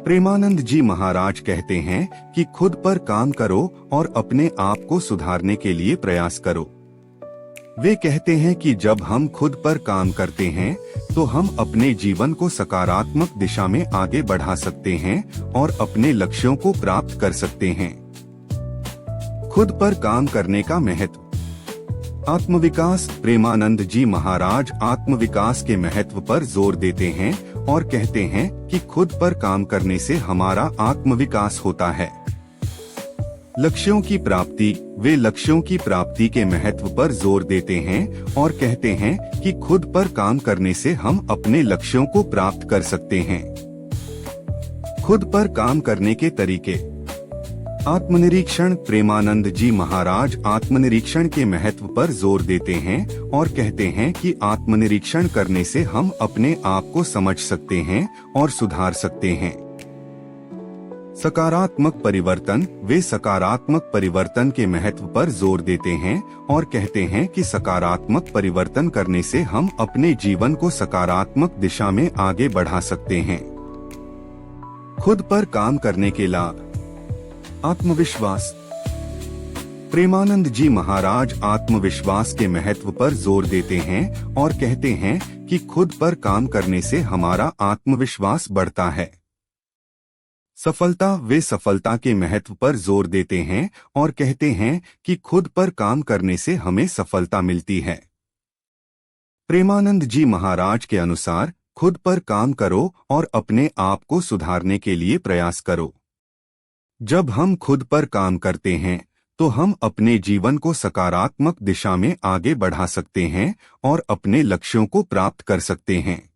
प्रेमानंद जी महाराज कहते हैं कि खुद पर काम करो और अपने आप को सुधारने के लिए प्रयास करो। वे कहते हैं कि जब हम खुद पर काम करते हैं तो हम अपने जीवन को सकारात्मक दिशा में आगे बढ़ा सकते हैं और अपने लक्ष्यों को प्राप्त कर सकते हैं। खुद पर काम करने का महत्व। आत्मविकास। प्रेमानंद जी महाराज आत्मविकास के महत्व पर जोर देते हैं और कहते हैं कि खुद पर काम करने से हमारा आत्मविकास होता है। लक्ष्यों की प्राप्ति। वे लक्ष्यों की प्राप्ति के महत्व पर जोर देते हैं और कहते हैं कि खुद पर काम करने से हम अपने लक्ष्यों को प्राप्त कर सकते हैं। खुद पर काम करने के तरीके। आत्मनिरीक्षण। प्रेमानंद जी महाराज आत्मनिरीक्षण के महत्व पर जोर देते हैं और कहते हैं कि आत्मनिरीक्षण करने से हम अपने आप को समझ सकते हैं और सुधार सकते हैं। सकारात्मक परिवर्तन। वे सकारात्मक परिवर्तन के महत्व पर जोर देते हैं और कहते हैं कि सकारात्मक परिवर्तन करने से हम अपने जीवन को सकारात्मक दिशा में आगे बढ़ा सकते हैं। खुद पर काम करने के लाभ। आत्मविश्वास। प्रेमानंद जी महाराज आत्मविश्वास के महत्व पर जोर देते हैं और कहते हैं कि खुद पर काम करने से हमारा आत्मविश्वास बढ़ता है। सफलता। वे सफलता के महत्व पर जोर देते हैं और कहते हैं कि खुद पर काम करने से हमें सफलता मिलती है। प्रेमानंद जी महाराज के अनुसार खुद पर काम करो और अपने आप को सुधारने के लिए प्रयास करो। जब हम खुद पर काम करते हैं तो हम अपने जीवन को सकारात्मक दिशा में आगे बढ़ा सकते हैं और अपने लक्ष्यों को प्राप्त कर सकते हैं।